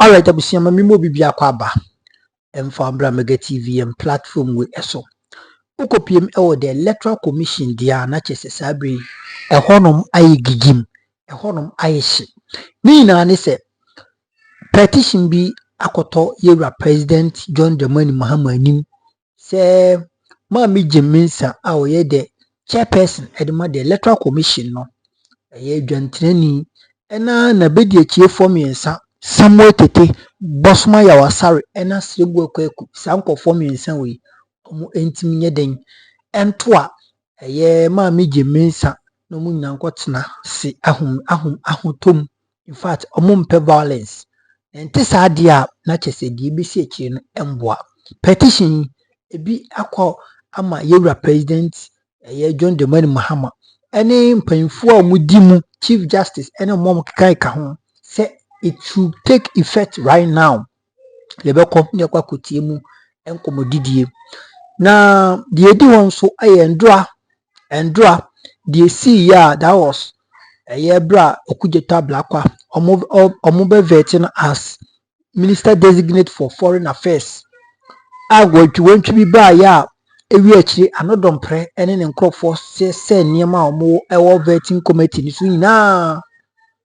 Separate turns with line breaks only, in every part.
Alright, abusua mami mo bibia kwa ba. F1re Mega TV and platform we eso. Ukopiem ewo the Electoral Commission dia na chese sabre ehonom aye gigim. Ehonom aye hye. Ni na ne se petition bi akoto yewra President John Mahama anim se Mami Mensah a oye the chairperson edema the Electoral Commission no. Eye dwantrani ena na bedi achie form yensa Samuel Tete Bosma Yawasari ena Sregwe Kweku sanko form yensa we omo entimi nye den entoa eye Mami Mensah no mu nyankotena si ahum in fact omo mpe violence enti saade a na chese die bi si achie no emboa petition ebi akọ ama yewra President eye John Mahama ene mpanyimfo a mudi mu Chief Justice ene mom keka ho say it should take effect right now. Lebeko nyakwa kotie mu enkomodidie na the edi won so endra the see ya that was bra okujeta blakwa omo be vetting as Minister Designate for Foreign Affairs agwatwi bi ba ya ewi akire anodompre ene ne nkrofo se niema omo ewo vetting committee ni so nyina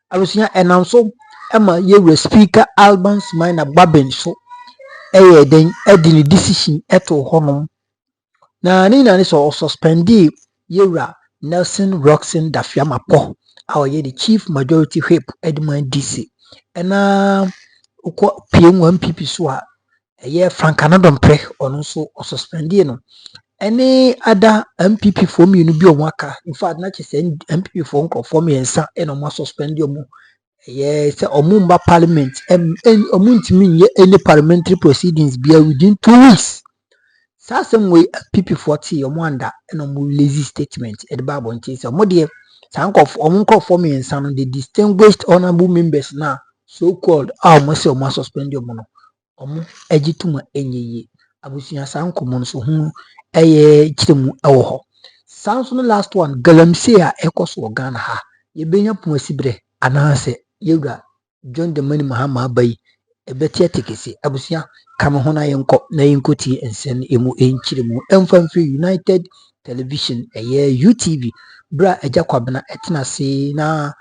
arusia enanso ema yewre speaker Albans Minor Baben so den edini decision eto honom na ni na ni so suspendi yewra Nelson Roxon Dafiamapo awoye the chief majority whip Edmund DC ena uko PM1PP so a Frank Anodompre ono so suspendi no any other MPP for me no bi onwaka in fact na chese MPP for nkrofo me ensa eno mo suspend omo say omumba parliament omuntimi ye any parliamentary proceedings be within 2 weeks sa some way MPP 40 omo anda eno mo lazy statement e de babo nti say omo de sankof omo nkrofo me ensa no the distinguished honorable members na so called omo say omo suspend omo no omo agituma enyeye abusunya sankomo no so hu eye chiremu ewo ho sanso no last one galamsey a ekoso Ghana ha ye benya pomasibre anase yewra John Mahama abai ebetia tekesi abusunya kama ho na yenko na yenkoti ensen emu enchiremu emfamfri United Television eye UTV bra ejakwabena etena se na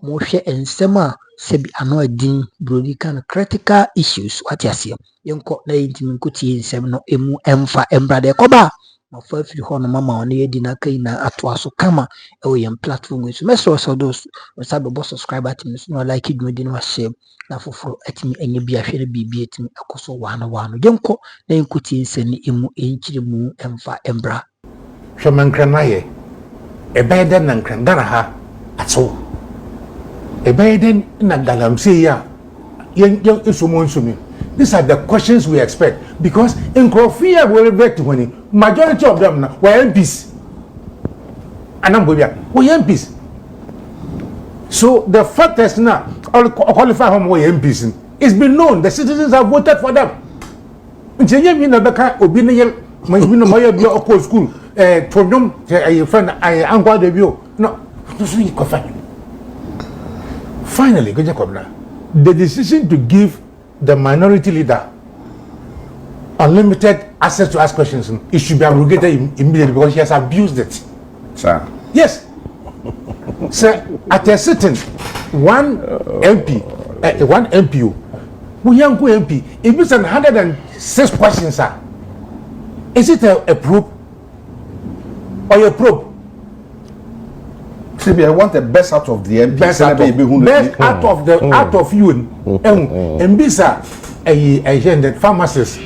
mo hwe ensem a sebi ano adin brodi kan critical issues watiasie yenko na yintimi nkoti ensem no emu emfa embrade koba mafa firi ho no mama ono yedi na kai na atoaso kama ewo yem platform so meso so dos sabe bo subscribe atimi so no like dwedi no share na foforo atimi enye bia hwere bibi atimi akoso wano yenko na yenkoti ensem emu enchiremu emfa embra
hwemankrenaye ebeden na nkrendara ha ato ebeden na galamsey ya yen isomonsumi. These are the questions we expect because in Crawford will revert when majority of them were MPs. And I'm going MPs. So the fact is now all qualify home were MPs. It's been known the citizens have voted for them. School finally, the decision to give the minority leader unlimited access to ask questions, it should be abrogated immediately because he has abused it.
Sir.
Yes. Sir, at a certain one MPO, MP, if it's 106 questions, sir, is it a probe or a probe?
I want the best out of the MP.
Best out of you. And bisa the pharmacists,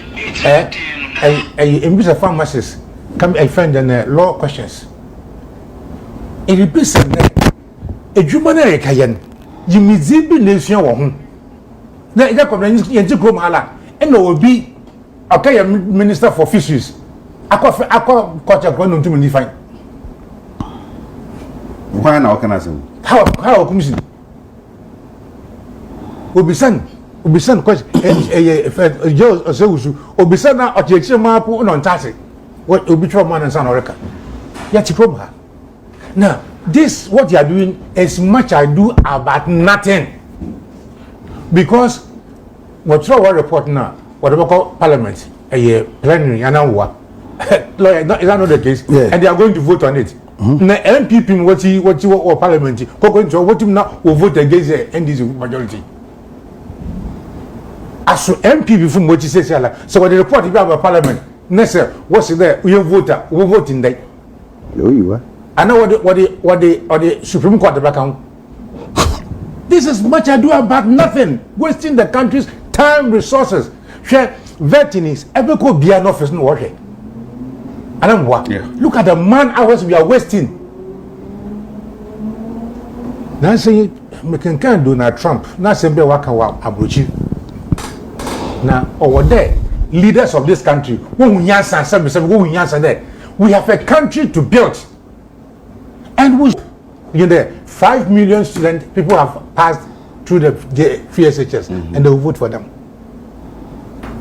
bisa pharmacists come and find the law questions. It repeats a humanary kayan. You mizibi nation wa hum. Na ida kwa yenji kromala. And will be okay Minister for Fisheries. Akwa kwacha kwa nuntu mni fine.
Why now can I say?
How commission? Obisan question Obisan na ojeche mapu no ntase. What obitro man and son oreka. Yet problem. Now, this what you are doing is much ado about nothing. Because What throw a report now? What about Parliament? A plenary and what? Lawyer, is that not the case?
Yeah.
And they are going to vote on it. Now, MPP, what you or Parliament, going to what you now will vote against the NDC majority. As for MPP from what you say, so what the report about Parliament, Nessa, what's there? We vote, we vote in there.
You are.
I know what the Supreme Court about. This is much ado about nothing, wasting the country's time, resources. Share vetting every could be an office no work. I don't know what.
Yeah.
Look at the man hours we are wasting. Now saying we can Donald Trump. Now saying be waka wa abrochi. Now over there, leaders of this country, we have a country to build, and we, you know, 5 million students, people have passed through the FSHS, and they will vote for them.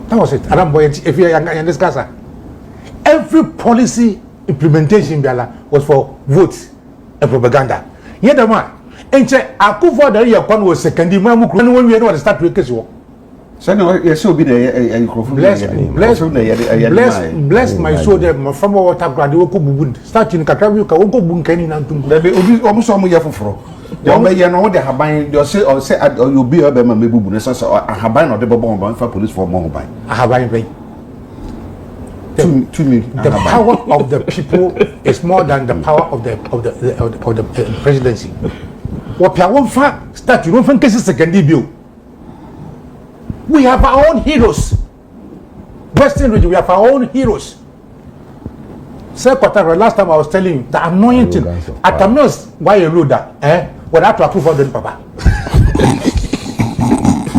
That was it. If you are discuss, every policy implementation was for votes and propaganda. Yet the man, and say, I could for the year one was second, when we know to start with case war.
So no, yes, will be the
Bless my soul, from water graduate, starting Kakabu, Kawoko Bunkani, and
almost all my for. You may know they have buying your say or say you'll be a maybe or I have buying or the bomb for police for mobile.
I have buying.
To me,
The power of the people is more than the power of the presidency. What power start you don't think this is second debut. We have our own heroes. Western region, we have our own heroes. Sir Quatara, last time I was telling you the annoying thing. At Tamils, why a road that? What I to approve for them, Papa.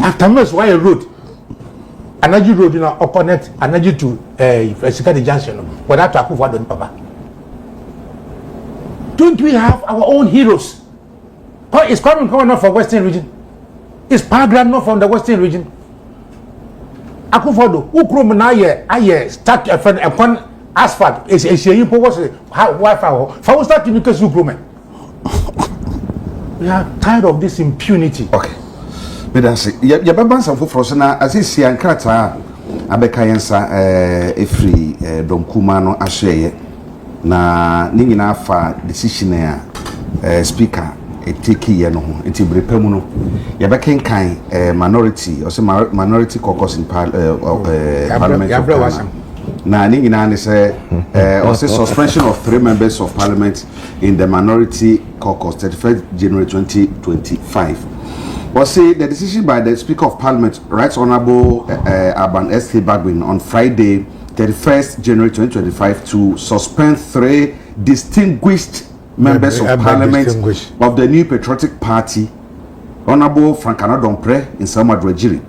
At Tamils, why a road? Another road, you know, opponent, another to Security Junction. What I to approve for them, Papa. Don't we have our own heroes? It's coming not from Western region. It's Paragram not from the Western region. Akufodo, Ukrum na ye start upon asphalt. Is a you was Wi-Fi. For start to because Ukrum. We are tired of this impunity.
Okay. But that's it. You have some for Frosana as is Sian Krata, Abekayansa, free Domkumano Ashe, na Ningina fa decisionaire speaker. Etiki yeno enti brepamu no ye bekin kan minority or say minority caucus in parliament na ni nyina ne say or say suspension of 3 members of parliament in the minority caucus 31st January 2025. Or say the decision by the speaker of parliament, Right Honorable Aban S.K. Bagwin, on Friday 31st January 2025 to suspend 3 distinguished members of parliament of the New Patriotic Party, Honorable Frankana Dompre in Samadwajiri,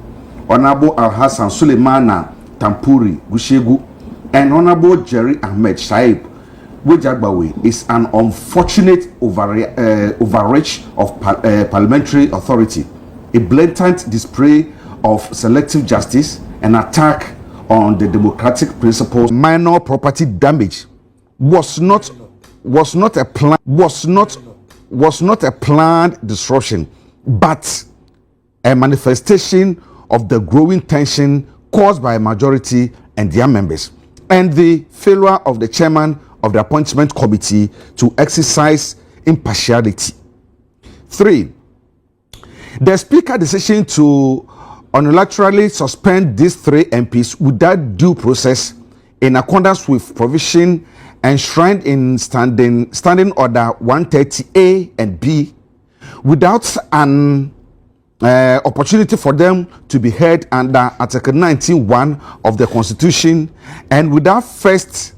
Honorable Al-Hassan Suleimana Tampuri Gushegu, and Honorable Jerry Ahmed Shaib Wejagbawe is an unfortunate overreach of parliamentary authority, a blatant display of selective justice, an attack on the democratic principles. Minor property damage was not a planned disruption, but a manifestation of the growing tension caused by a majority and their members, and the failure of the chairman of the appointment committee to exercise impartiality. 3. The speaker's decision to unilaterally suspend these 3 MPs without due process, in accordance with provision enshrined in standing order 130A and B, without an opportunity for them to be heard under Article 19(1) of the Constitution, and without first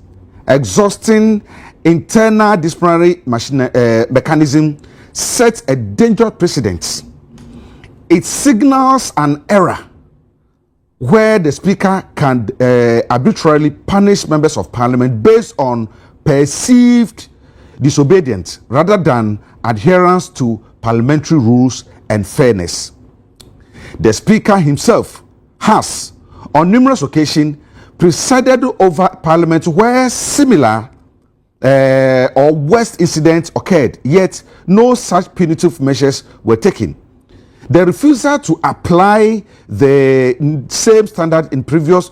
exhausting internal disciplinary mechanism, sets a dangerous precedent. It signals an era where the speaker can arbitrarily punish members of parliament based on perceived disobedience rather than adherence to parliamentary rules and fairness. The speaker himself has, on numerous occasions, presided over parliament where similar or worse incidents occurred, yet no such punitive measures were taken. The refusal to apply the same standard in previous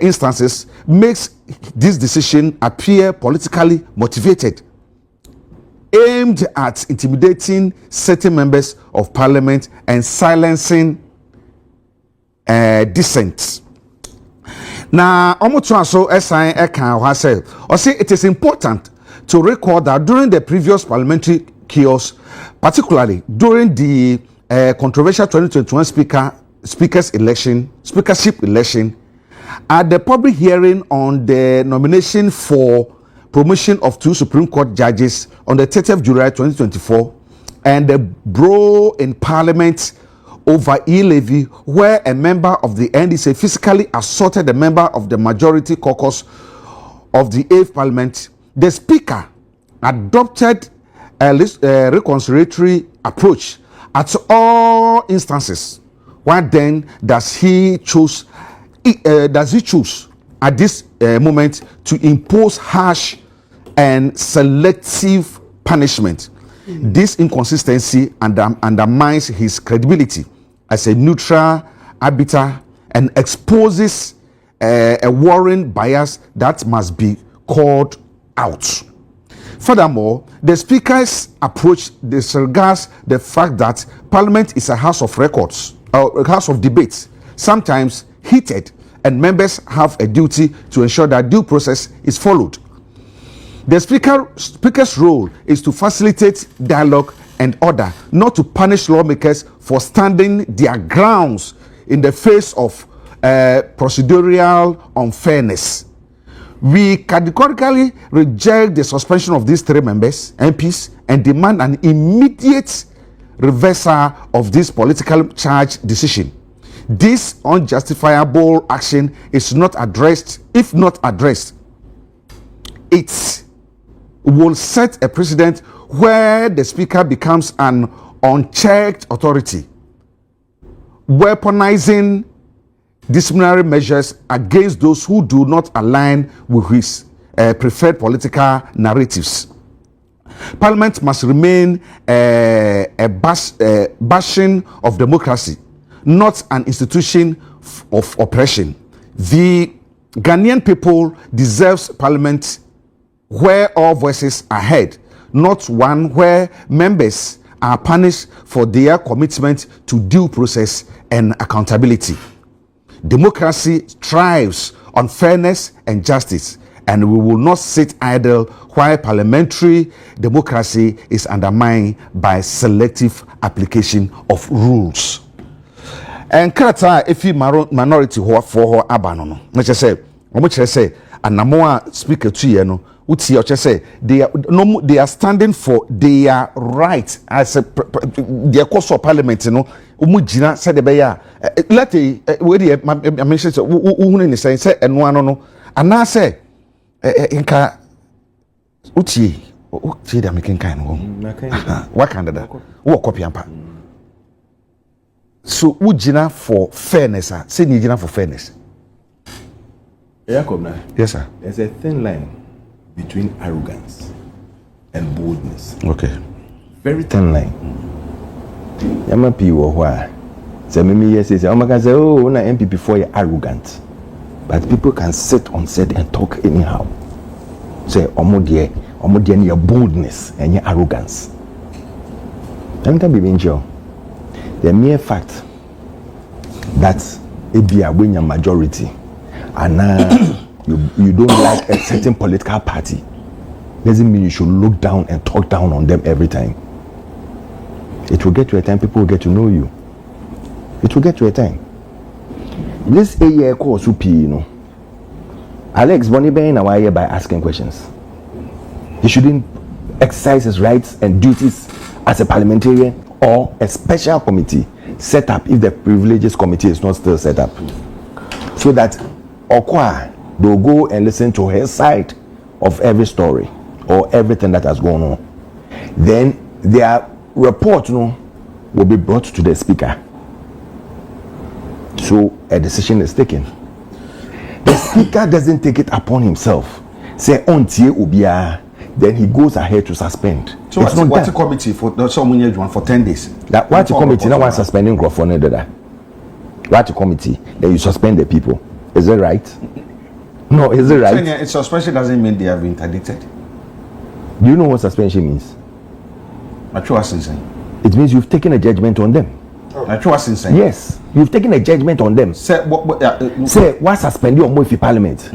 instances makes this decision appear politically motivated, aimed at intimidating certain members of parliament and silencing dissent. Now, it is important to recall that during the previous parliamentary chaos, particularly during the controversial 2021 speakership election, at the public hearing on the nomination for promotion of 2 Supreme Court judges on the 30th of July 2024, and the brawl in Parliament over e-levy, where a member of the NDC physically assaulted a member of the majority caucus of the 8th Parliament, the Speaker adopted a reconciliatory approach at all instances. What then does he choose? At this moment to impose harsh and selective punishment? This inconsistency undermines his credibility as a neutral arbiter and exposes a warring bias that must be called out. Furthermore, the Speaker's approach disregards the fact that Parliament is a house of records, or a house of debates, sometimes heated, and members have a duty to ensure that due process is followed. The Speaker's role is to facilitate dialogue and order, not to punish lawmakers for standing their grounds in the face of procedural unfairness. We categorically reject the suspension of these 3 members, MPs, and demand an immediate reversal of this political charge decision. This unjustifiable action is not addressed. If not addressed, it will set a precedent where the Speaker becomes an unchecked authority, weaponizing disciplinary measures against those who do not align with his preferred political narratives. Parliament must remain a bastion of democracy, not an institution of oppression. The Ghanaian people deserves Parliament where all voices are heard, not one where members are punished for their commitment to due process and accountability. Democracy thrives on fairness and justice, and we will not sit idle while parliamentary democracy is undermined by selective application of rules. And Krata, if you minority for Abanono, which I say, Anamoa speaker to you, say they are standing for their right as their course of parliament. Umujina said the beya. Let I mention who in the sense and one no. And I say, Inka Uchi the making kind of what kind of that? What copy ampa? So Ujina for fairness, say Nijina for fairness. Yes, sir.
There's a thin line between arrogance and boldness.
Okay.
Very thin line. MMP or why? So many years say, oh, can say, oh, na MP before you're arrogant. But people can sit on set and talk anyhow. Say, omo dear, your boldness and your arrogance. Let me tell you, the mere fact that it be a winning majority and you don't like a certain political party doesn't mean you should look down and talk down on them every time. It will get to a time people will get to know you. It will get to a time. This a year course up, Alex Bonnie Bain away by asking questions. He shouldn't exercise his rights and duties as a parliamentarian or a special committee set up if the privileges committee is not still set up, so that Okwa they'll go and listen to his side of every story or everything that has gone on. Then their report will be brought to the speaker, so a decision is taken. The speaker doesn't take it upon himself say ontie ubia then he goes ahead to suspend.
So what's the committee for someone for 10 days?
That what's the committee? No one suspending Crawford. What's the committee? Then you suspend the people. Is it right? No, is it right?
So, suspension doesn't mean they have been interdicted.
Do you know what suspension means? It means you've taken a judgment on them. Yes, you've taken a judgment on them. Say what suspend you on Parliament?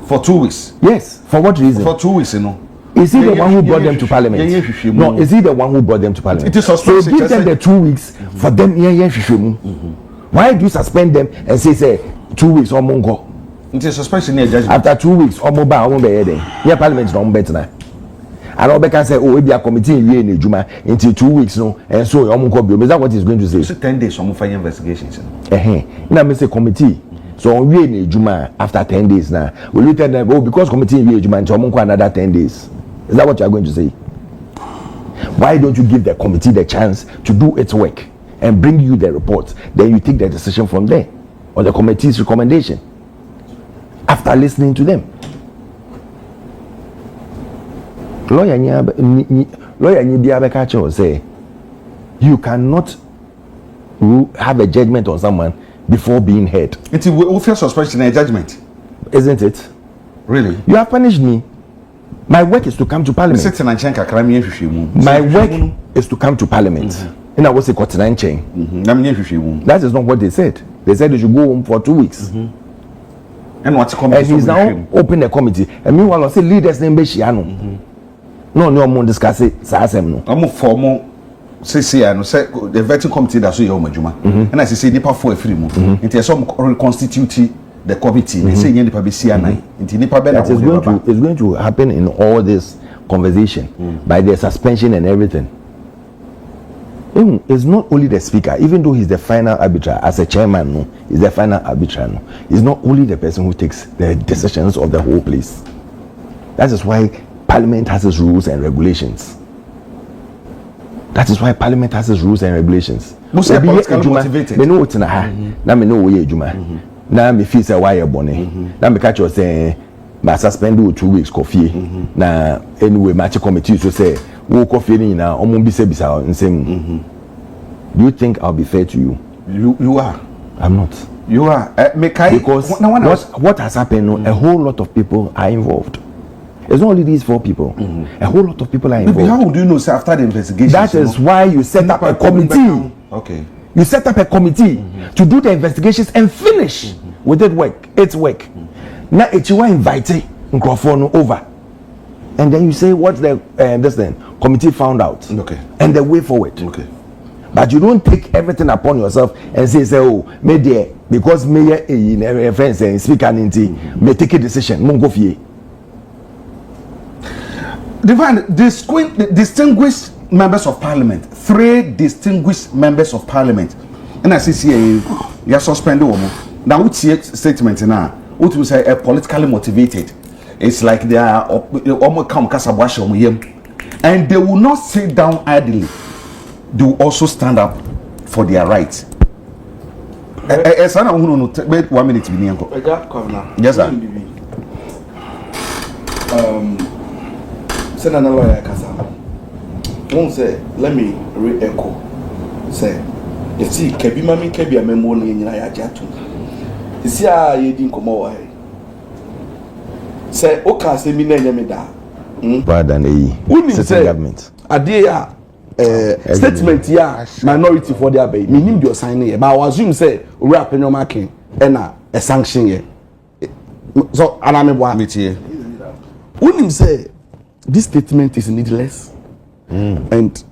For 2 weeks.
Yes. For what reason?
For 2 weeks, you know.
Is he the one who brought them to Parliament? No, is he the one who brought them to Parliament?
It is
so give them the 2 weeks for them. Why do you suspend them and say 2 weeks or mongo?
It is suspension judgment.
After 2 weeks, or mobile, yeah, Parliament is not better. And all can say, oh, we be a committee in Juma until 2 weeks, no, and so is that what he's going to say?
So 10 days, some fire investigations.
Now, I say committee. So we in Juma after 10 days now. Will you tell them, oh, because committee in Juma until another 10 days? Is that what you are going to say? Why don't you give the committee the chance to do its work and bring you the report? Then you take the decision from there on the committee's recommendation after listening to them. Lawyer Nibiabeka will say you cannot have a judgment on someone before being heard.
It's a fair suspension and judgment,
isn't it?
Really?
You have punished me. My work is to come to Parliament. My work is to come to Parliament. And I was a Kotinan chain. That is not what they said. They said they should go home for 2 weeks.
And what's the committee?
And he's now open the committee. And meanwhile, I say leaders name Beshiano. No, more discuss it. No.
I'm formal. Say, the vetting committee that's your Majuma. And as I say, the power for a free move. It is some reconstitute the committee. They say, that
is going to happen in all this conversation by the suspension and everything. It's not only the speaker, even though he's the final arbiter, as a chairman, no, he's the final arbiter. No, he's not only the person who takes the decisions of the whole place. That is why Parliament has its rules and regulations. That is why Parliament has its rules and regulations.
Most are politically motivated.
Me know what's in a ha. Now me know where Juma. Now me feel say why you born. Now me catch you say, "Ma suspend you 2 weeks coffee." Now anyway, match committee so say, "Wo coffee ni na omo bi se bisa nsem." Do you think I'll be fair to you?
You are.
I'm not.
You are.
Because what has happened? A whole lot of people are involved. It's not only these 4 people. A whole lot of people are involved.
Maybe how would you know, sir, after the investigation?
That is why you set up a committee.
Okay.
You set up a committee to do the investigations and finish with it work. It's work. Now it's you are invited microphone over, and then you say what the this then committee found out.
Okay.
And the way forward.
Okay.
But you don't take everything upon yourself and say oh media because mayor in reference and speaker ninety may take a decision. Mongo fie.
Distinguished members of parliament, 3 distinguished members of parliament, and I see you suspended woman. Now, what's your statement now? What we say politically motivated? It's like they are almost come and they will not sit down idly. They will also stand up for their rights. Yes, 1 minute. Yes, sir.
Senator lawyer Kasa. Won't say, let me re-echo. Say, you see, Kebi Mami Kebi a memo in Yajatu. You see, I didn't come away. Say, Oka se mi nenye me da.
Pardon the government.
Adia statement ya minority for their bay. Me him do sign here, but I assume say we are penyo marking and a sanction here. So aname boa. Unim say this statement is needless, and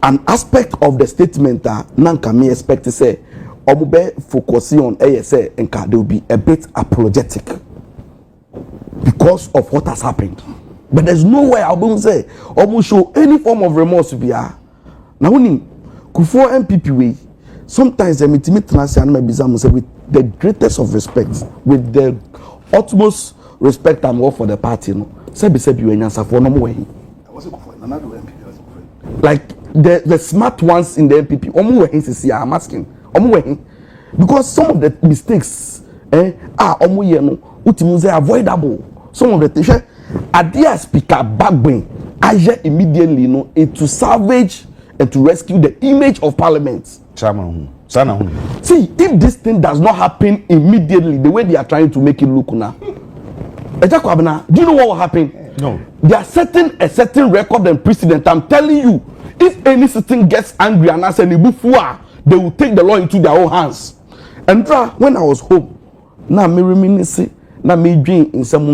an aspect of the statement that nanka me expect to say omube focusing on ASA and they will be a bit apologetic because of what has happened. But there's no way I will say almost show any form of remorse to be now when Kufo MPP way sometimes the meeting with the greatest of respect, with the utmost respect and love for the party, no. Like the smart ones in the MPP, I'm asking, because some of the mistakes are avoidable. Some of the things Adia Speaker Bagbin Aja immediately to salvage and to rescue the image of Parliament. See, if this thing does not happen immediately, the way they are trying to make it look now, do you know what will happen?
No.
They are setting a certain record and precedent. I'm telling you, if any citizen gets angry and asks any bufua, they will take the law into their own hands. And when I was home, now me reminiscing, now me dream in some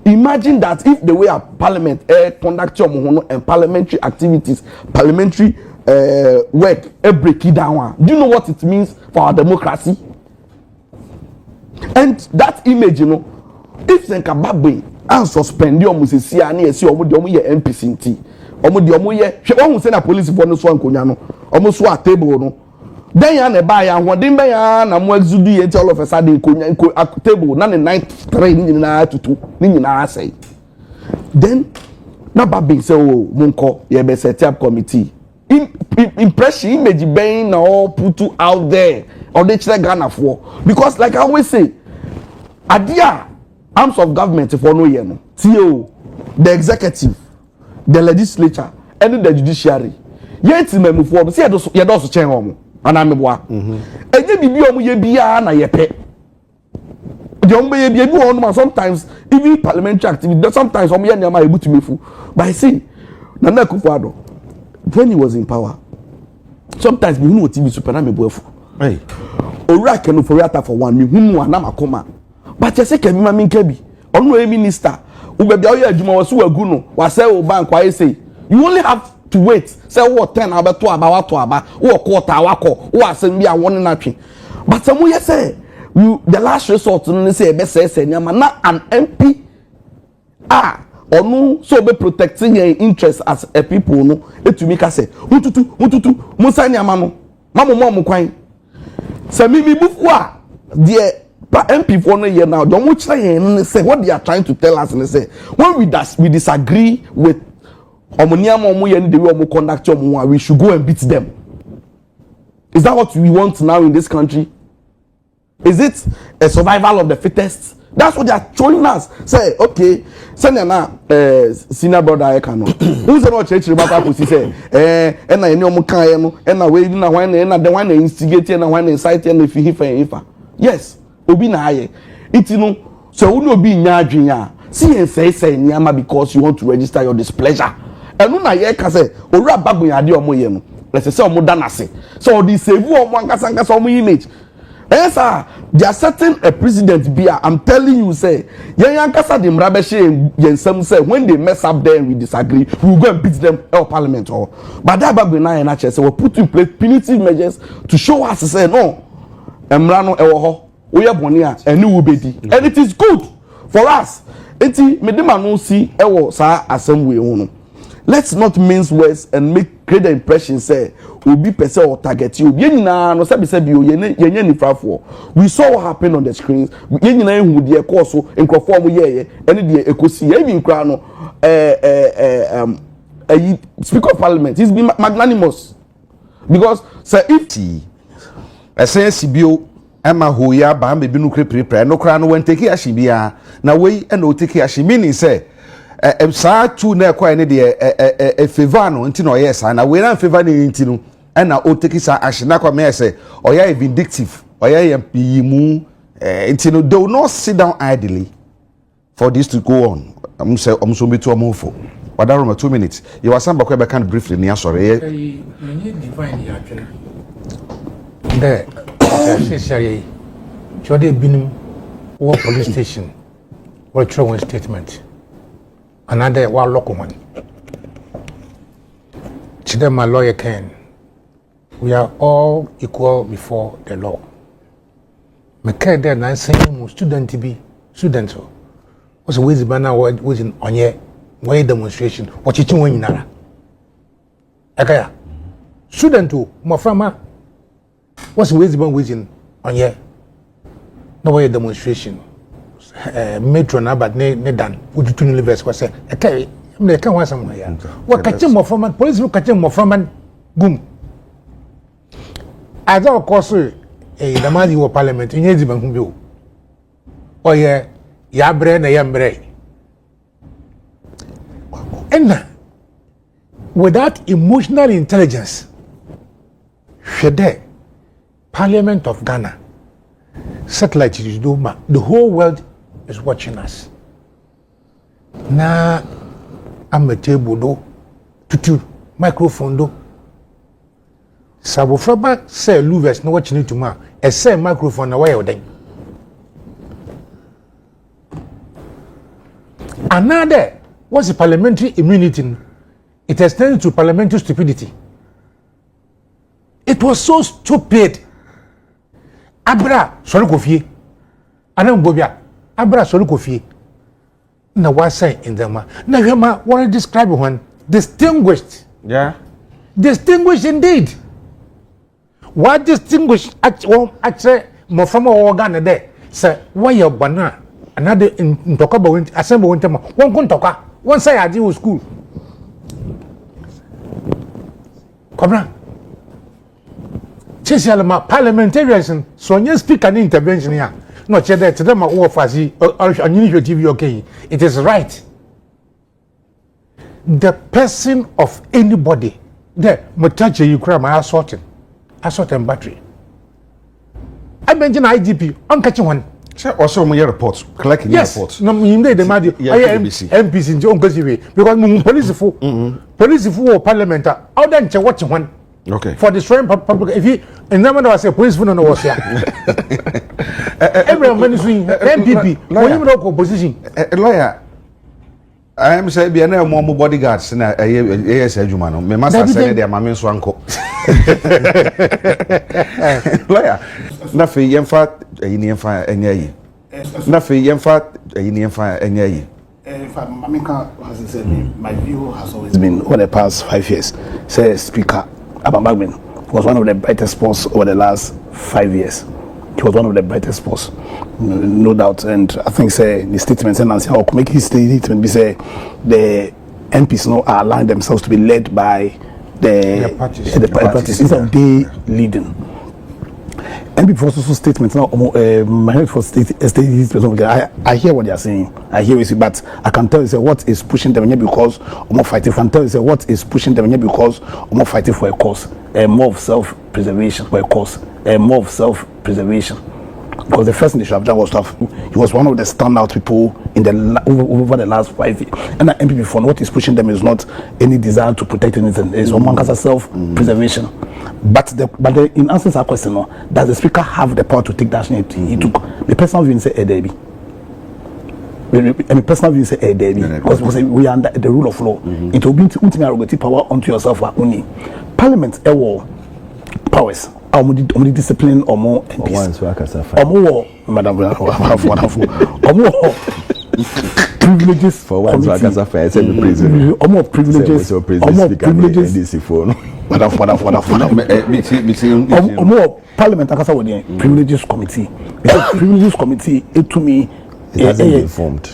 imagine that if the way our parliament conduct and parliamentary activities, parliamentary work, break it down. Do you know what it means for our democracy? And that image, if Zenkababwe and suspend you almost see any see NPCT, almost say na police for no so ankonya almost so a table no. Then ya na buy and what dimbe ya na mo exude all of a sudden konya table na 93 ni na tutu ni na say. Then na Babin say oh monko ye be set up committee. Impression image being all put out there or they check Ghana for because like I always say adia arms of government for no year no TO the executive the legislature and the judiciary yet memu for say ye do so chen homo ana meboa enye bibi omo ye bia na ye pe the omo ye bia bi won sometimes even parliamentary activity sometimes omo ye nyama ebutumefu but I see Nana Akufo-Addo when he was in power sometimes me hunu TV super na meboafu hey owura kenu for yata for one me hunu ana makoma but you say kebi ma minka bi onu e minister ubebia oya adwuma waso wagu no wase o bank wa say you only have to wait say what 10 abeto aba wato aba wo quarter awako wo asem bia won na twe but some you say the last resort no say be say nyama na an MP onu so be protecting your interest as a people no etumi ka say mututu musa nyama no mamo kwan say mi bufu a de MP for no year now don't say what they are trying to tell us and say when we disagree with omoniam omoye the way omo conduct we should go and beat them. Is that what we want now in this country? Is it a survival of the fittest? That's what they are showing us. Say, okay, send na senior brother I can. Who's the church about to say and I know kan no and we na wan na the one instigate na wan incite and if he yes obi na aye it no so we no be nya adwen a see and say nyama because you want to register your displeasure and no na ye ka say owura bagbon ade omo ye no let's say omo danase so the save omo ankasa omo image. Yes, sir. They are setting a president beer. I'm telling you, say, Yankasa de Mrabeshe Yensem say when they mess up there and we disagree, we will go and beat them out parliament or but that Babina and HS will put in place punitive measures to show us say no. Emrano Ewoho, Oya Bonia, and new Bedi. And it is good for us. Eti Medema no see Ewo sa assembly ono. Let's not mince words and make great impression say will be person or target you. Yenina no sabi yenye ni frafo. We saw what happened on the screens. Yenina who the course in conform ye any the ekosi even kra no Speaker of Parliament he's been magnanimous because sir if
SNCBO Emma Hoya ba me bi no prepare no kra no wan take action bia na we and o take action meaning say saa tu na kwa ne de favor no nti no yes na we na favor ne nti no na o take sa action na kwa me say oya vindictive oya mu nti no they will not sit down idly for this to go on say so be to amofo wadaro 2 minutes you was samba kwa be kan briefly ni asore
you need divine ya twena there say chode binum wo police station or throw one statement another one local one. Today, my lawyer can. We are all equal before the law. Me care there na saying student to be student. What's the way banner was in on ye way demonstration? What you doing in Nara? Akaya student to Maframa. What's the way banner was in on ye? No way demonstration. Metro na but ne dan would to university was say okay me can want somewhere what catch him from police will catch him from boom as of course the man you parliament in yeziban hu bi o yeah ya bre na ya mbre And without emotional intelligence, Parliament of Ghana, satellite the whole world is watching us. Now I'm a table do, tutu microphone do. Sabofraba say louvers no watching it tomorrow. A say microphone away or then. Another what's the parliamentary immunity? It extends to parliamentary stupidity. It was so stupid. Abra sorry kofi. Anam bobia. Abra sorry kofi. Na what say in them? Na hema what to describe one distinguished.
Yeah.
Distinguished indeed. What distinguished actually more from our Ghana there? Sir, why your banana? Another in Tokaba went assemble one time. One contoka. One say I do school. Come on. Chesialama parliamentarians so you speak an intervention here. Not that to them or fuzzy or unusual TV okay. It is right. The person of anybody there Mutache you cry my assault and battery. I mentioned IGP on catching one.
Also, my reports, collecting reports.
No, you made the matter. MPs in John Gosiri because police for parliament out there watching one.
Okay.
For destroying public, if you and then I say police for no was here. Everyone ministry MPP, when you look opposition.
Lawyer, I am saying be no more bodyguards na AS Ejumano. Me must say they are my main swanko. Lawyer, nothing yemfa yemfa enye. Nothing yemfa yemfa enye.
In fact, Mamika has said my view has always been over the past 5 years. Say Speaker Abambagman was one of the brightest spots over the last 5 years. He was one of the brightest spots, no doubt. And I think say the statements and how make his statement be say the MPs now are allowing themselves to be led by the parties instead of they leading. MP for social statements now, my for state I hear what they are saying. I hear it, but I can tell you say what is pushing them here because more fighting. I can tell you say what is pushing them here because more fighting for a cause, more of self-preservation for a cause, more of self-preservation. Because the first thing they should have done was to have, he was one of the standout people in the over the last 5 years. And the MP for what is pushing them is not any desire to protect anything. It's among us self-preservation. But in answering our question, does the speaker have the power to take that action he took? The personal view say Debbie. And personal view say Debbie because we are under the rule of law. It will be ultimately power onto yourself only. Parliament powers. Only discipline or more MPs. Or more, Madam, or more privileges
for one. So I can say the prison.
Or more privileges. Or more privileges. Or more Parliament. I can say privileges committee. Because privileges committee, it to me,
it hasn't been formed.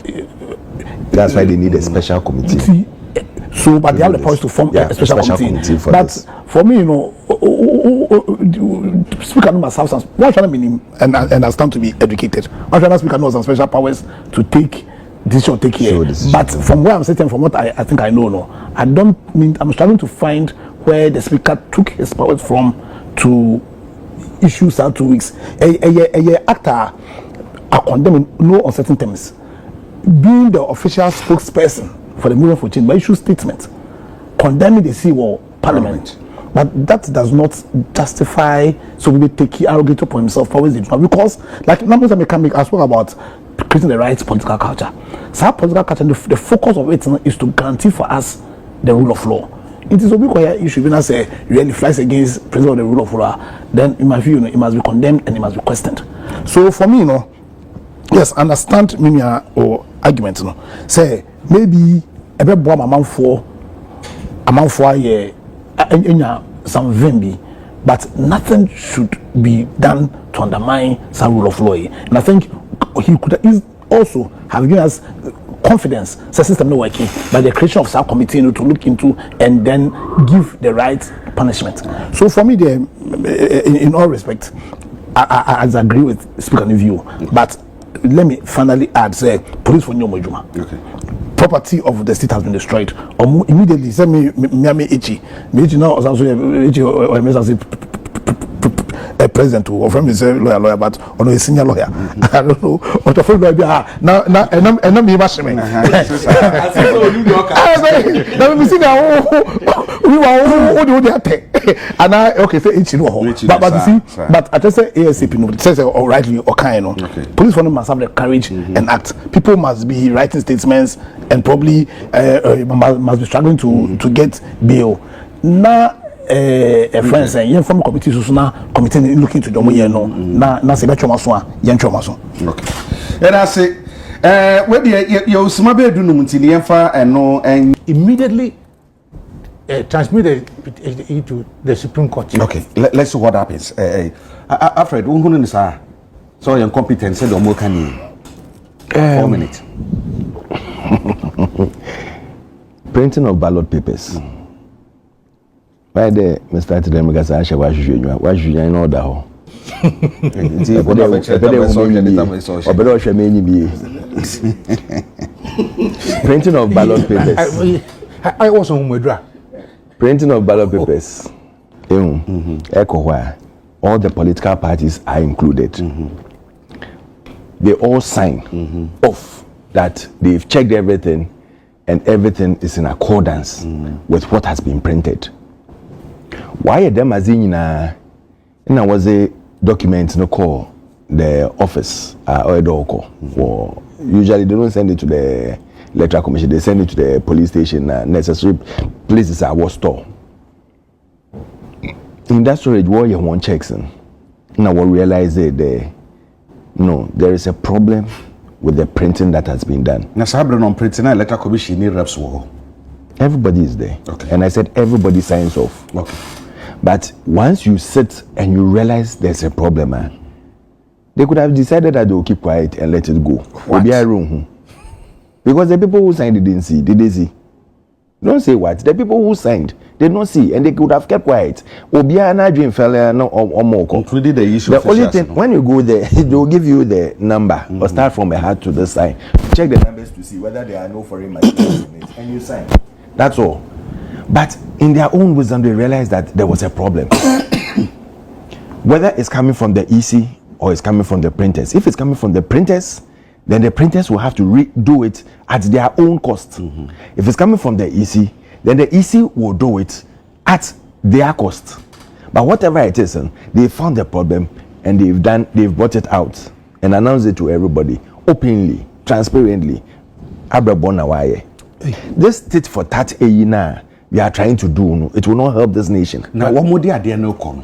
That's why they need a special committee.
So, but they have the powers to form a special committee. But for me, Speaker knows substance. Why should I mean and I stand to be educated? Why should I Speaker know some special powers to take decision, take care? But from where I'm sitting, from what I think I know, I don't mean I'm struggling to find where the Speaker took his powers from to issue 2 weeks. A actor are condemned in no uncertain terms. Being the official spokesperson for the movement for change, by issue statement condemning the CEO Parliament. But that does not justify so we take arrogate upon himself powers because like numbers that can make us talk about creating the right political culture. So political culture, the focus of it is to guarantee for us the rule of law. It is a big issue when I say really flies against president of the rule of law, then in my view, it must be condemned and it must be questioned. So for me, yes, understand me or argument, say maybe a bit more amount for a year some vimbi, but nothing should be done to undermine some rule of law. And I think he could also have given us confidence, the system not working, by the creation of some committee to look into and then give the right punishment. So for me, in all respect, I agree with Speaker's view, but let me finally add, say, police for Nyomojuma.
Okay.
property of the state has been destroyed, or immediately send me Ichi now also Ichi or a president or from his lawyer, but on a senior lawyer. I don't know what of lawyer now and I'm bashing. Let me see now. We were and I okay say Ichi no, but you see, but I just say ASAP no, it says or rightly or kind of police for them must have the courage and act. People must be writing statements and probably must be struggling to get bail. Now a friend saying you from committee so now committee looking to them here no na se betwa maso a yen twa maso. Okay.
And I say when you smabe do no mutili yemfa eno and
immediately transmit it to the Supreme Court.
Okay, let's see what happens. Alfred, unhunu ni saa. So your competence said omo kani. 4 minutes.
Printing of ballot papers. Why there, Mr. President, because I shall watch you in order. Printing of ballot papers.
I was on Medra.
Printing of ballot papers. Echo where all the political parties are included. They all sign off that they've checked everything and everything is in accordance with what has been printed. Why them as in was a document no call the office or a door for usually they don't send it to the Electoral Commission, they send it to the police station, necessary places are was store. In that storage where you want checks in, now we realize that there is a problem with the printing that has been done.
Na sabre non printing Electoral Commission ni reps wo.
Everybody is there.
Okay.
And I said everybody signs off.
Okay.
But once you sit and you realize there's a problem, they could have decided that they will keep quiet and let it go.
What?
Because the people who signed didn't see. Did they see? Don't say what. The people who signed did not see, and they could have kept quiet. Including
the issue.
The only thing when you go there, they will give you the number or start from a heart to the side. Check the numbers to see whether there are no foreign materials in it, and you sign. That's all. But in their own wisdom, they realized that there was a problem. Whether it's coming from the EC or it's coming from the printers. If it's coming from the printers, then the printers will have to redo it at their own cost. If it's coming from the EC, then the EC will do it at their cost. But whatever it is, they found the problem and they've brought it out and announced it to everybody openly, transparently. This tit for tat we are trying to do, it will not help this nation.
Now, what more they no come?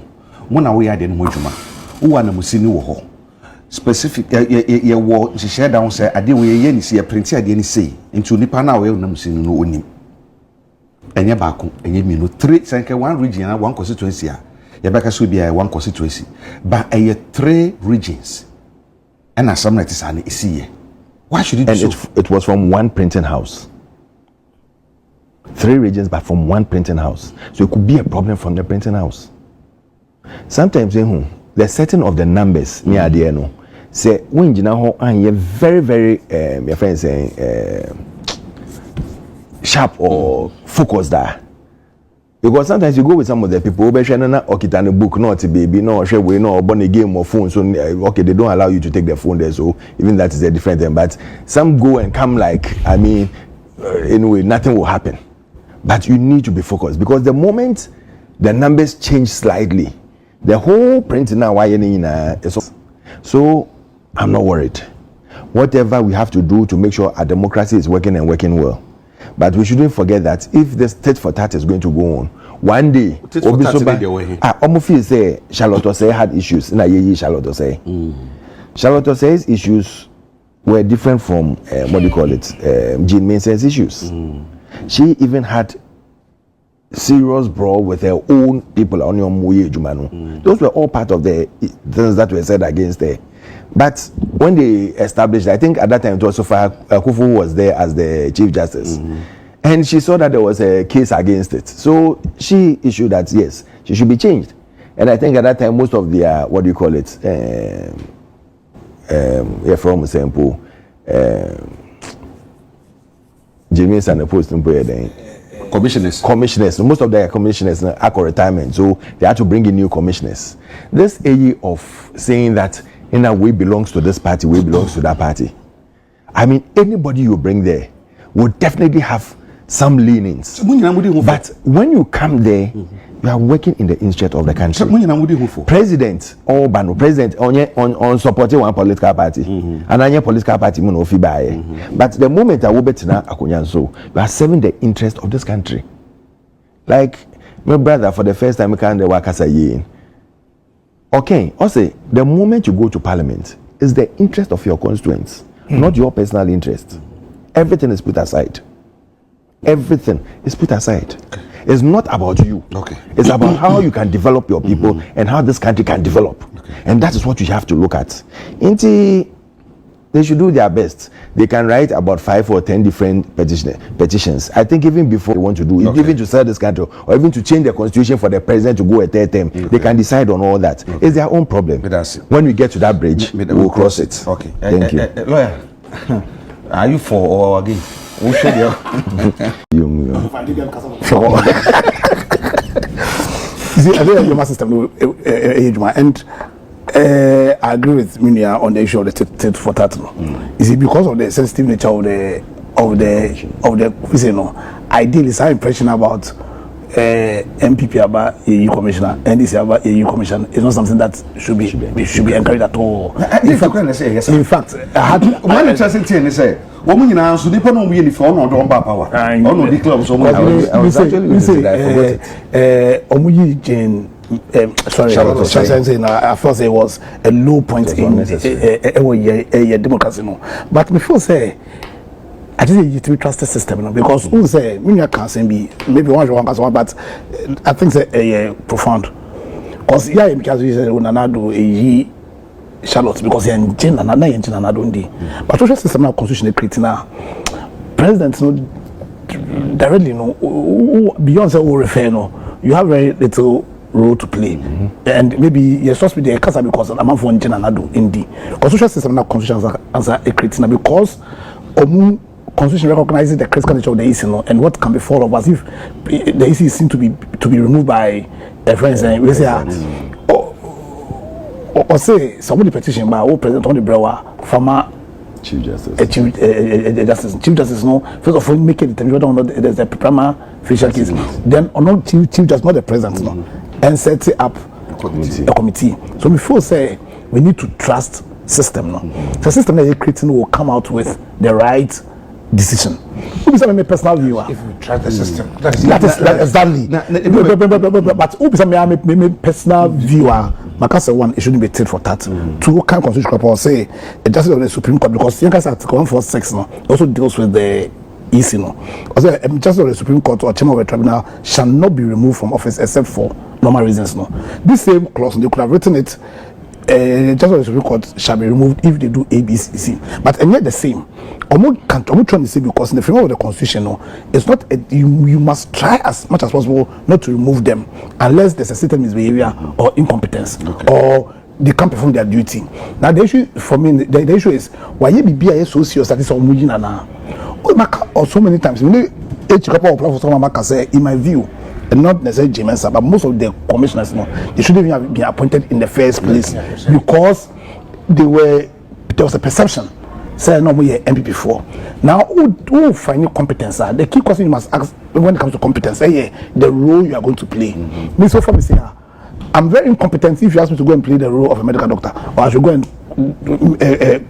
One away I didn't want who are the Musini wo specific ye wo share down say ade we ye ni see print ade ni say into nipa na we na Musini no onim. Enye baako enye mi no 3 senke one region and one constituency a ye beka so bia one constituency but 3 regions and asam na tisane isi. Why should it be so?
It was from one printing house. 3 regions, but from one printing house. So it could be a problem from the printing house. Sometimes the setting of the numbers near the end, say when you know and you're very your friend saying sharp or focused there. Because sometimes you go with some of the people who be sharing a book, not a baby, no share way, no born a game or phone. So okay, they don't allow you to take the phone there. So even that is a different thing. But some go and come like anyway, nothing will happen. But you need to be focused because the moment the numbers change slightly, the whole printing now is so I'm not worried. Whatever we have to do to make sure our democracy is working and working well. But we shouldn't forget that if the state for that is going to go on, one day Omofi say Charlotte Osei had issues. Charlotte Osei's issues were different from Jean Mensah's issues. She even had serious brawl with her own people on your Muye Jumano. Those were all part of the things that were said against her. But when they established, I think at that time it was Sofa Kufu was there as the Chief Justice. And she saw that there was a case against it. So she issued that yes, she should be changed. And I think at that time most of their James and the post in commissioners. Most of their commissioners are for retirement, so they had to bring in new commissioners. This AE of saying that in a way belongs to this party, we belongs to that party. I mean, anybody you bring there will definitely have some leanings. But when you come there, you are working in the interest of the country. President or Bano, president on supporting one political party, and another political party but the moment I will bet now, you are serving the interest of this country. Like my brother, for the first time, can the work as a year. Okay, also the moment you go to parliament is the interest of your constituents, not your personal interest. Everything is put aside. Everything is put aside. It's not about you. Okay. It's about how you can develop your people and how this country can develop. Okay. And that is what you have to look at. They should do their best. They can write about 5 or 10 different petitions. I think even before they want to do it, even to sell this country or even to change the constitution for the president to go a third term, they can decide on all that. It's their own problem. When we get to that bridge, we'll cross it. Okay. Thank you.
Lawyer, are you for or against?
You see, I think your system and I agree with Minia on the issue of the tit for tat. You see, because of the sensitive nature of the you know, ideally, it's our impression about MPP about EU commissioner and this about EU commission is not something that should be encouraged at all. In fact, I had one interesting thing to say. Woman in answer, the panel we uniform or don't power. I know the club so much. I first it was a low point in democracy. But before say, I think it to be trusted system, because who say me can't be maybe one but I think it's profound. Because because we say Unanado Charlotte because you're in Jane and I don't do. But social system now constitutional creating now. Presidents no directly no beyond the refer no. You have very little role to play. And maybe you're supposed to be there because I'm not for Jane and I do indeed. Because social system now constitutional answer a creating because constitution recognizes the critical nature of the EC and what can befall of us if the EC is seen to be removed by friends and we say or say somebody petition by old President Tony Brewer, former Chief Justice. Chief Justice, no, first of all, make a determination whether or not there's a primary facial case. Then, or not Chief Justice, not the President, no, and set up a committee. So before say we need to trust system, no. The system that you're creating will come out with the right decision. Who is my personal viewer?
If we trust the system, that is
exactly. But who is my personal viewer? Makasa one, it shouldn't be tit for tat. Two, can constitutional court say the justice of the Supreme Court because Yankas Article 146 no also deals with the EC no. Also, justice of the Supreme Court or chairman of the tribunal shall not be removed from office except for normal reasons no. This same clause they could have written it. Justice of the Supreme Court shall be removed if they do A, B, C. But and yet the same. I'm trying to say because in the framework of the Constitution, no, it's not you must try as much as possible not to remove them unless there's a certain misbehavior or incompetence or they can't perform their duty. Now the issue for me, the issue is why you be a socio status or or so many times. In my view. And not necessarily Mensah, but most of the commissioners, they shouldn't even have been appointed in the first place because there was a perception. Say no, we are MPP before. Now, who find your competence? The key question you must ask when it comes to competence, the role you are going to play. Me so far, me say, I'm very incompetent if you ask me to go and play the role of a medical doctor, or I should go and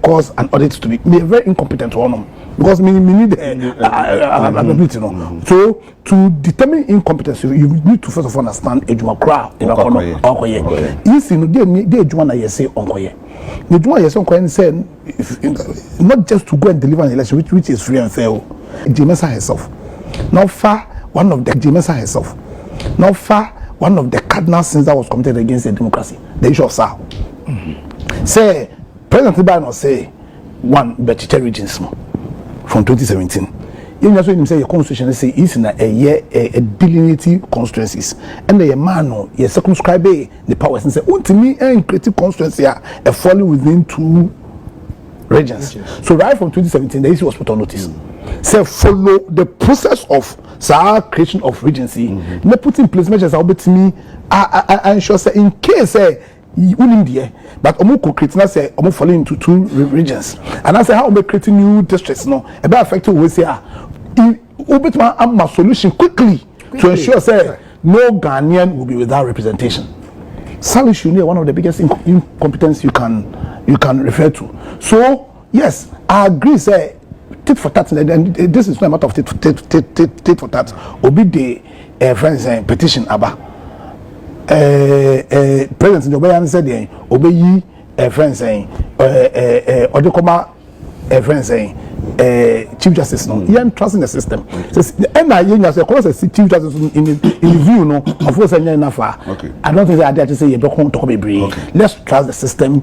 cause an audit to be very incompetent one. Because we need ability, So to determine incompetence, you need to first of all understand Ejuma Kra in Okoye. Yes, you know, they Ejuma na say Okoye. The Ejuma yes Okoye say not just to go and deliver an election, which is free and fair. Mensah herself, now far one of the Mensah herself, now far one of the cardinal sins that was committed against the democracy, the issue of Sao. Say President Biden say one Betty regions. From 2017, you also say your constitution say is in a delineating constituencies, and the man you circumscribe the powers and say, to me, and creative constituency are falling within 2 regions. So right from 2017, the issue was put on notice. say follow the process of creation of regency. Me put in place measures that will me I ensure say in case India, but omo create na say omo fall into 2 regions, and I say how we create new districts no about affected we say obetma am solution quickly to ensure say no Ghanaian will be without representation. Salary is one of the biggest incompetence you can refer to. So yes, I agree say tit for tat, and this is not a matter of tit for tat. Obi the friends petition aba. President John Mahama said obey friends saying odekoma friends saying Chief Justice no yen trust in the system. And I yen say cause Chief Justice in the view no of course yen enough. Okay, I don't think I dare to say you don't talk about brain. Let's trust the system.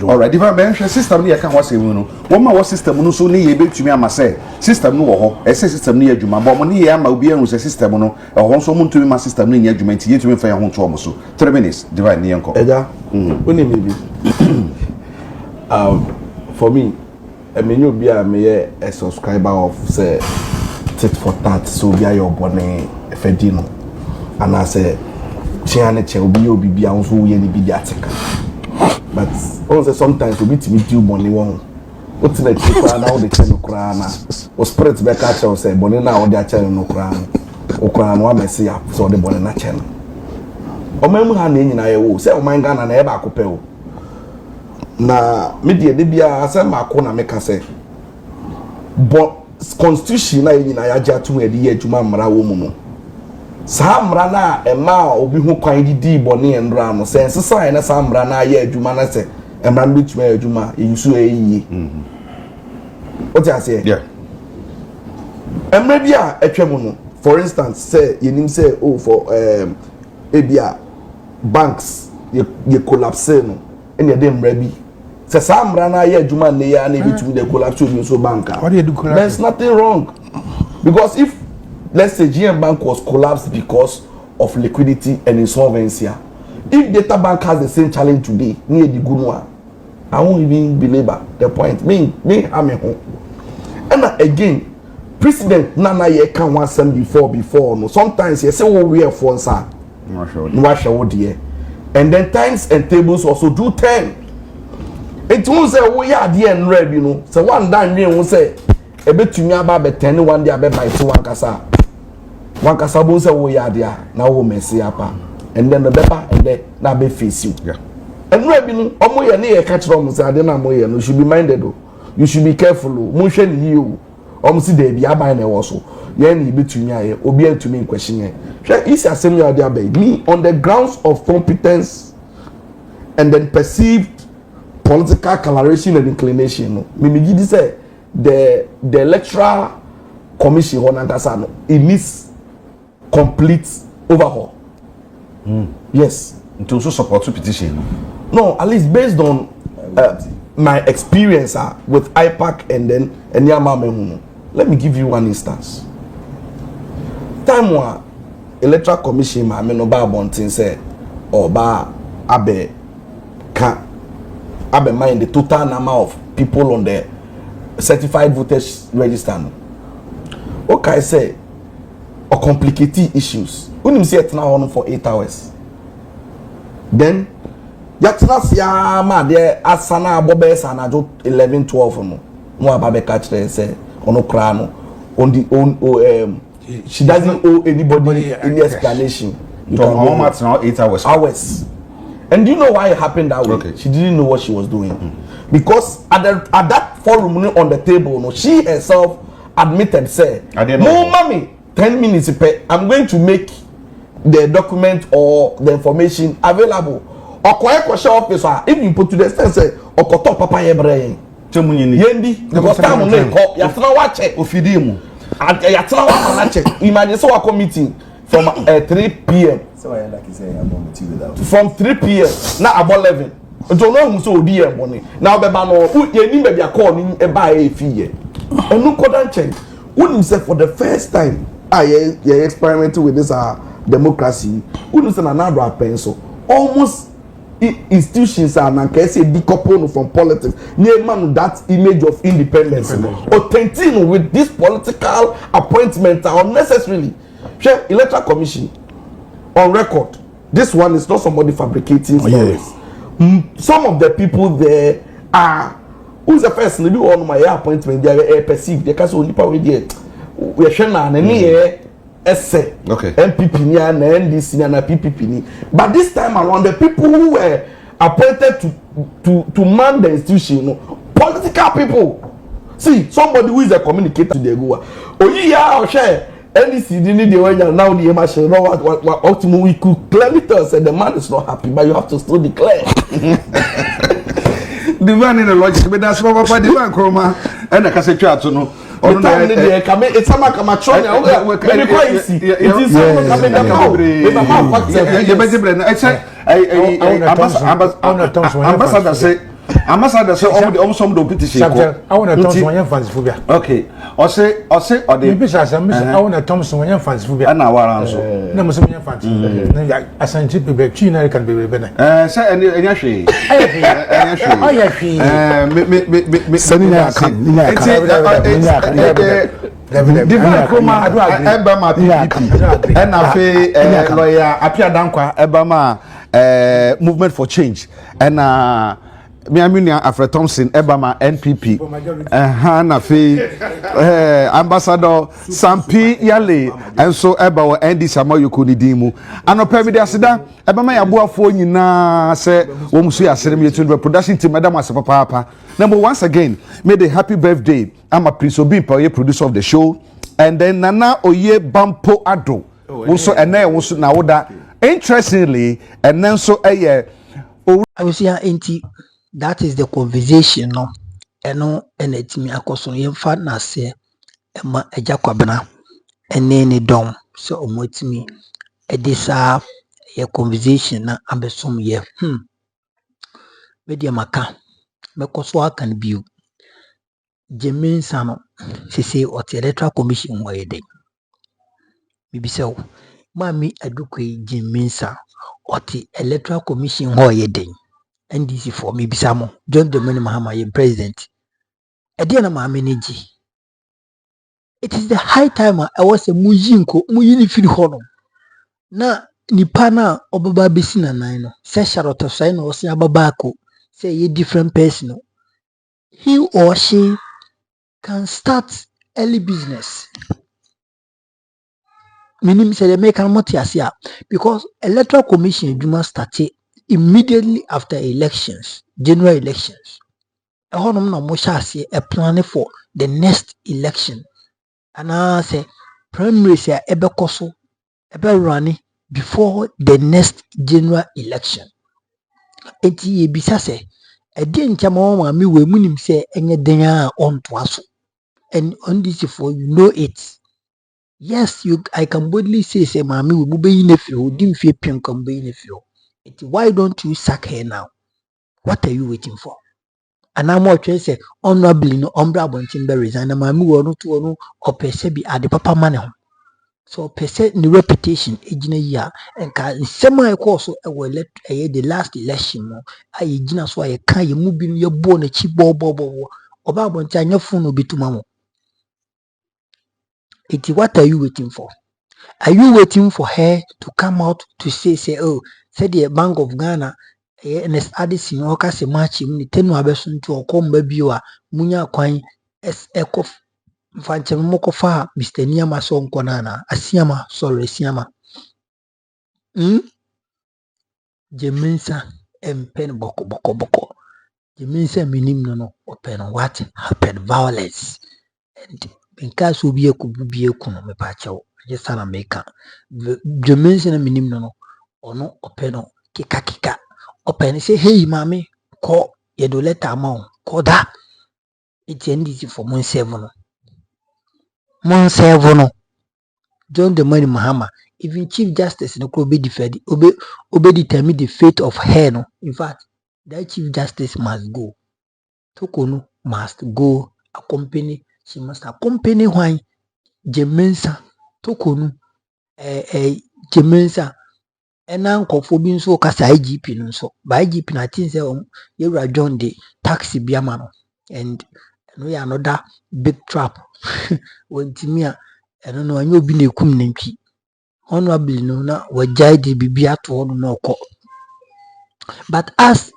All right, if I mention system ni can what say no what system no so ni ye betumi ama say system no wo ho e say system ni adwuma bo mo ni ye ama obi anu say system no e ho so mo ntumi ma system ni adwuma nti yetumi fa ye ho to mo so 3 minutes divide ni enko
eja oni maybe for me I mean you be a subscriber of say tit for tat so be your bonnet fedino and I say chiane che obi bia so we ni bi article but also sometimes we meet you money one what na chikwa na o de cheno kra na o spirit be ka che o say bonnet na o de cheno no kra o kra no amesi ya so de bonnet na cheno o memu ha na nyina ye wo say o man Ghana na e ba akopɛ o na media de bia asem akọ na meka say but constitution na nyina ya jatu e de adwuma mra wo mu no sa mra na e ma obi hu kwan di bone enra no sense sai na sa mra na ya adwuma na se emra no bituma adwuma e yusu eyi o ti ase yeah emra bia atwam no for instance say yenim say oh for ebia banks ye collapse no ene de mra bi se sa mra na ya adwuma ne ya na bitumi de collapse obi so banka there's nothing wrong because if let's say GM Bank was collapsed because of liquidity and insolvency, if Data Bank has the same challenge today near the Gunwa, I won't even belabor the point. Me I'm a home. And again, President Nana ye can want some before no. Sometimes you say what we are for sir. And then times and tables also do 10. It won't say we are the end red, you know. So one day we say a bit to me about 10 one day I bet by 2 one kasa. One kasa bo say we are there now we mess apa. And then the paper and then na be face you. Yeah. And red, you know, omo ye na ye catch from say ade na mo ye no should be minded o. You should be careful o. Mo hwe ni you. Omo si dey bi aban na wo so. Ye na betumi aye obi antumi question ye. Hwe isi asem ya dey abeg me on the grounds of competence and then perceived political coloration and inclination no. Me gidi say the electoral commission honangasa no it needs complete overhaul. Yes,
to also support petition.
No, at least based on my experience with IPAC and then Enyama Mehuno. Let me give you one instance. Time one electoral commission ma me no ba bontin say or ba abe mind the total number of people on the certified voters register. Okay, say or complicated issues. When you see it now for 8 hours, then yatna siya ma de asana bobe sana jo 11-12 no ababe catch there say ono kra no on the she doesn't owe anybody any explanation.
You can almost now 8 hours.
And do you know why it happened that way? Okay. She didn't know what she was doing. Because at that forum on the table, no, she herself admitted, say, no, mommy, 10 minutes, I'm going to make the document or the information available. Or question officer, if you put to the extent, say, or top papa yebre. Yendi, because time on the call, you have to watch it. Ofidimu. And you have to watch it. Imagine so a committee from 3 p.m.
So I like you say I'm on the without.
From 3 p.m. now about 11. Don't know who so be money. Now be no you need be call ni e buy a fee. And no couldn't change. Wouldn't say for the first time I experimenting with this democracy. Wouldn't say another pencil. Almost institutions are now can say decoupled from politics. Near man that image of independence. Or tenting with this political appointment are unnecessarily. Share Electoral Commission on record. This one is not somebody fabricating stories. Some of the people there are who's the first to do on my appointment. They are perceived. They can't only power there. We are sharing an essay.
Okay.
MPP ni and NDC and PPP ni. But this time around, the people who were appointed to man the institution, you know, political people. See, somebody who is a communicator to the Goa. Oh yeah, I'll share. NDC didn't the way now the machine. What ultimately we could clearly tell say the man is not happy, but you have to still declare.
The man in the logic, but that's what Papa Divan Chroma and I can say to no.
It's a macamatron. Very quite easy. It is coming down.
Ambassador say almost some do petition.
I want to Thompson when fans phobia.
Okay. Or say or the
maybe I want to Thompson when fans phobia.
And our answer.
No more fans. As I tip be China can be better.
Say any actually. Divine Chroma Ebama PPP and afe lawyer Apia Dankwa Ebama movement for change and Miamunia Alfred Thompson Ebama NPP na fe ambassador Sampi Yale and so Eba Andy Samoyoko Nidimu anopa mi de aseda Ebama yaboafo nyina se wo musu asere mi yetu production team madam asepapa. Number once again, may the happy birthday. I'm a Prince Obimpa, producer of the show, and then Nana Oye Bampo Ado. Also, and then also now that interestingly, and then so a year.
I was here, that is the conversation, no, and it's me. I cause on your father say, Emma a Jacobana, and then a dome. So, what's me? A this a conversation, I'm a some year. Media Maca. Because what can be Jemin Sano, she say, or the Electoral Commission where day. Maybe so, Mammy educate Jemin Sa or the Electoral Commission where day. And this is for me, Bisamo, John Mahama, president. Adiana Mameneji. It is the high time I was a Mujinko, Mujini Filhono. Na Nipana Obaba Bissina Nino, say Charlotte Sign or say Ababako. Say a different person, he or she can start early business. Meaning, say they make a motivasia because Electoral Commission do not start immediately after elections, general elections. A honor no mosha say a plan for the next election. And I say primary say ebe koso ebe running before the next general election. Eti ye bisa se edi nchama wa mi we munim se enye den on to aso. And on this for you know it. Yes, I can boldly say mami we bube inefio dim fie pin kan be inefio. Eti why don't you sack her now? What are you waiting for? And I'm more trying say honorably no umbra bontin be resign na mami we no to no opese bi ade papa mane ho. So person the reputation ejina ya enka nsema course e we let the last election no aye gina so aye kan ye mu bi no ye bo na chi bo oba bonti anya phone obituma mo. Iti what are you waiting for? Are you waiting for her to come out to say oh say the Bank of Ghana NS Addison o ka se match ni tenu abeso nti okomba bio a munya kwan ekof Fanche mokofa Mr. Niyama sonko nana Asiama sorry Asiama Jeminsa pen boko Jeminsa minim no open what happened violence and because we be a kuno me pacho just an America Jeminsa minim no ono open kika open say hey mami call ye do letter amount call that it's easy for mon 7 no John Mahama, even Chief Justice no could be defended, obey determine the fate of her. No, in fact, that Chief Justice must go. Tokono must go accompany. She must accompany why Jemensa Tokono Jemensa ɛna nkɔfo bi nso kasa IGP no nso ba IGP na tin sɛ yɛwura John de taxi bi ama no and no yɛ another big trap wɔntimi a ɛno no anya obi na ekum nantwi honorably no na wagyae de bibi ato hɔ no na ɔkɔ but as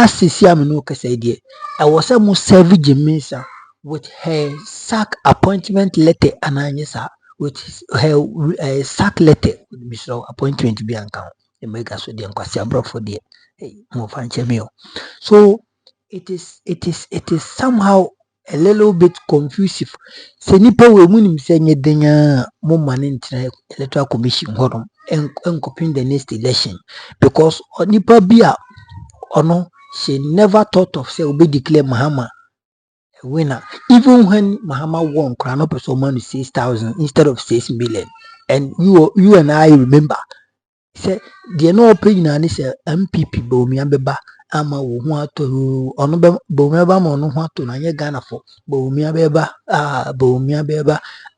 sisia me no kasa deɛ ɛwɔ sɛ mo serve Mensah with her sack appointment letter ananyesa with her sack letter with Mr. appointment bi anka ho emega so deɛ nkwasi abrofo deɛ mo fanche me o so it is somehow a little bit confusive sɛ nipa we mu nim sɛ nye denya mo mane ntina electoral commission hodom enkopin the next election because nipa bi a ono she never thought of say obe declare Mahama a winner even when Mahama won crown person money 6,000 instead of 6 million and you and I remember say the no open na ni say MPP Bawumia beba ama wo ho ato ono be Bawumia ba ma ono ho ato na nye Ghana for Bawumia beba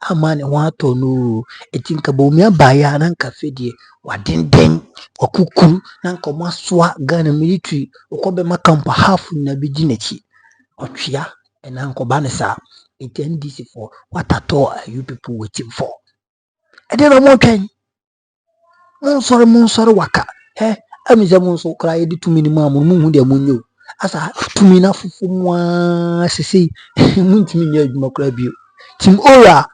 ama ne ho ato no etinka Bawumia ba ya na nka fedie wadenden wakukuru na nka maswa Ghana military okobe makampa half na bigi nachi otwea na nka ba ne sa it NDC for what at all are you people waiting for e dey no mo twen Monsore waka. Amize monso kra ye di tumi ni mamu munhu de munyo. Asa tumi na fufu mwa sisi muntumi nya adwuma kra bio. Tim ora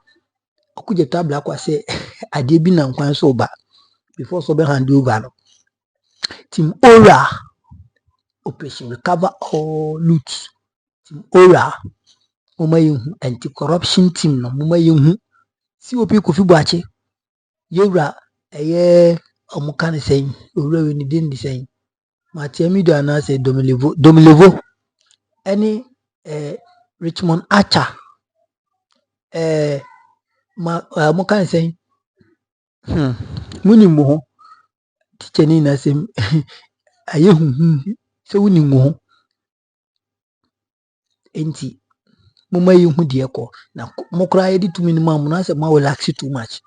akuje tabla kwa se ade bi na nkwan so ba before so be hand over no. Tim ora operation recover all loot. Tim ora moma yehu anti corruption team no moma yehu si opi Kofi Boache yewura eye omuka ne sen owura we ni din di sen Matiami do ana say domilevo any Richmond Archer omuka ne sen muni mo ho teacher ni na sem aye hu se wuni mo ho enti moma yehu de ekọ na mokra ye di tumi ni mamu na say ma relax too much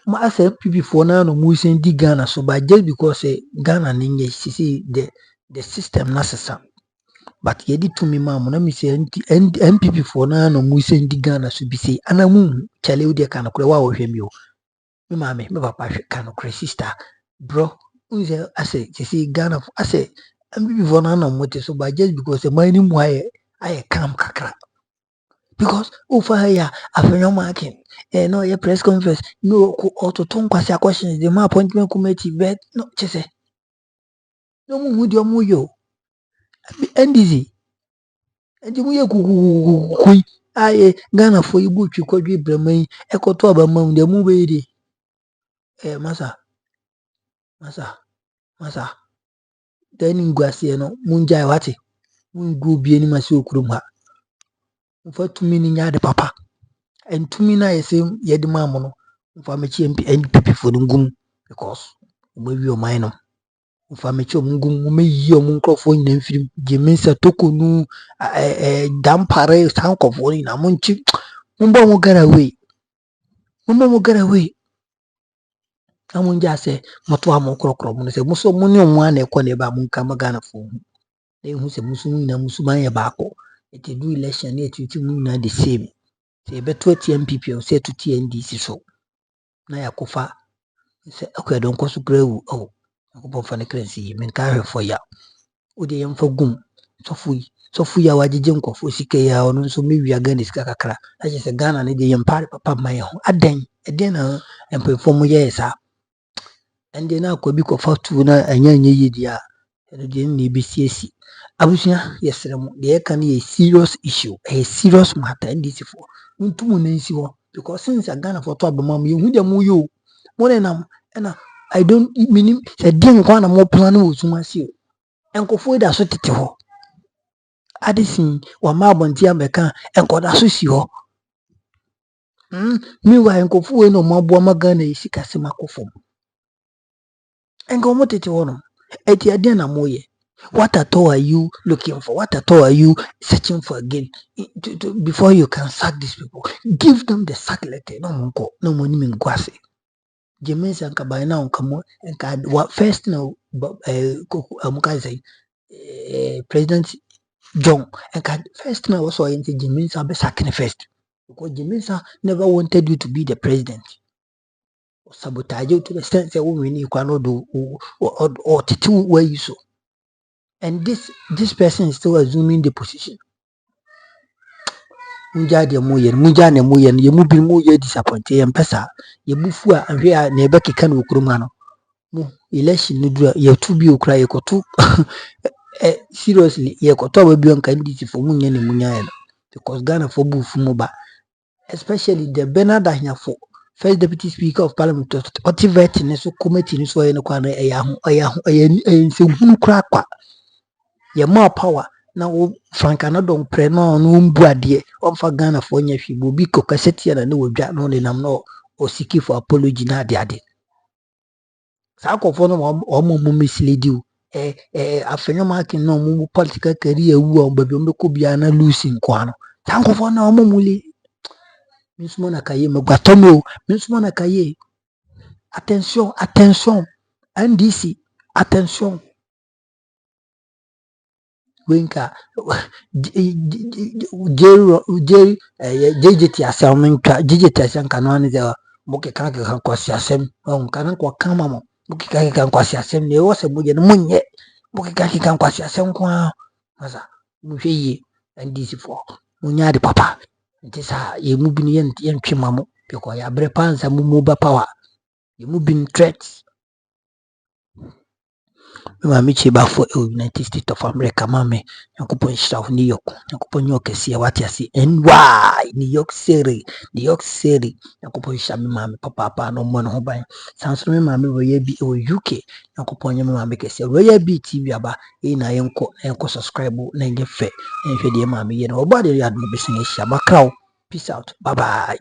ma asa PPP for na no mu sen di Ghana so but just because Ghana ninye sisi the system na sesa but ye di tumi mamu na mi say MPP for na no mu sen di Ghana so bi say anamu chale odi ka na kure wa wo hwemi o me mame me papa hwe ka no kure sister bro unze ase sisi Ghana ase MPP for na no mote so but just because mani mu aye calm kakra because over here afenyo marking no your press conference no ototon kwasi questions the appointment committee but no chese no mu di omu yo NDC enti mu ye kukukuku aye Ghana for ibu twi kwadwe braman ekoto abamam de mu be di masa then ngwase no munjai wate mungu bi ni masi okurum ha mfa tumi ni nya de papa entumi na yese yedi mamu no mfa mechi NPP for ngum because omawi omai no mfa mechi ngum omayi omu nkrofo nyina mfirim Mensah tokonu dampare sankofo ni na monchi mumba mo gara we amunja se moto amo krokro mo se muso mo ni omu ana ekọ na ba munka magana fo na ehu se muso nyina muso man ye baako eti do election na eti mu nyina the same se beto ati MPP o se to NDC so na yakofa se akwado nkoso grawu akopon fa ne kransi menka hwefo ya odi yemfa gum sofu ya wagije nkofo sike ya ono nso mewia Ghana sika kakra aje se Ghana ne de yempare papa man ho adan na empefo mu ye sa ende na akwa bi kofa tu na anya yedi a eno de ne bi siesi abusia yesrem de ka ne serious issue a serious matter NDC for ntumu na nsi ho because since Ghana for to abamam ye hu de mu yo mo ne nam na I don't mean say din kwa na mo plan wo sumasi o enkofo da so tete ho adesin wa ma abonti ameka enkoda so si ho mi wa enkofo we no mabo ma Ghana yisika se makofo enko mo tete ho no eti ade na moye what at all are you looking for? What at all are you searching for again before you can sack these people? Give them the sack letter. No money mean gwase. James and Kabina on come and what first no President John and first now also into James Abesakine first. Because James never wanted you to be the president. Sabotage you to the extent that women you cannot do or to where you so. And this person is still assuming the position. Munja de muyen, ye mubi muye disappointed and pesa, ye bufua and we are neighbor can ukrumano. Election nidra ye to be ukra ye kotu seriously ye kotu will be on candidate for munyan and munyan because Ghana for bufumoba, especially the Bernard for first deputy speaker of parliament otivate in so committee so in a corner a crack ye more power. Now Frank another preno no mbuadie omfa Ghana for nya hwi bobi kokaseti na no wadwa no ne nam no osiki for apology na ade sa akofo no omo mislead you afenyo makin no mu political career wu o babi omeko bia na losing kwa no sa akofo na omo muli minsumo na kaye magwatomo minsumo na kaye attention NDC attention Winka JJT assignment JJT assignment kanwani za muke kaka kan kwasi asem kanan kwa kama mo muke kaka kan kwasi asem ne wose muje no munye muke kaka kan kwasi asem kwa maza muhweyi NDC for munya de papa ntisa ye mubini yen twemamo peko ya bre panza mu ba power ye mubin threats Mami chiba for United States of America mame yakupon shita New York yakupon New York si wati asi NY New York City yakupon shita mi mami papa no mo no ho ban sanso mi mami roye bi UK yakupon nya mi mami kesi roye bi TV aba na yenko subscribe na nge fe nhwe de mami ye no obade ya admo besin ehia makraw peace out bye bye.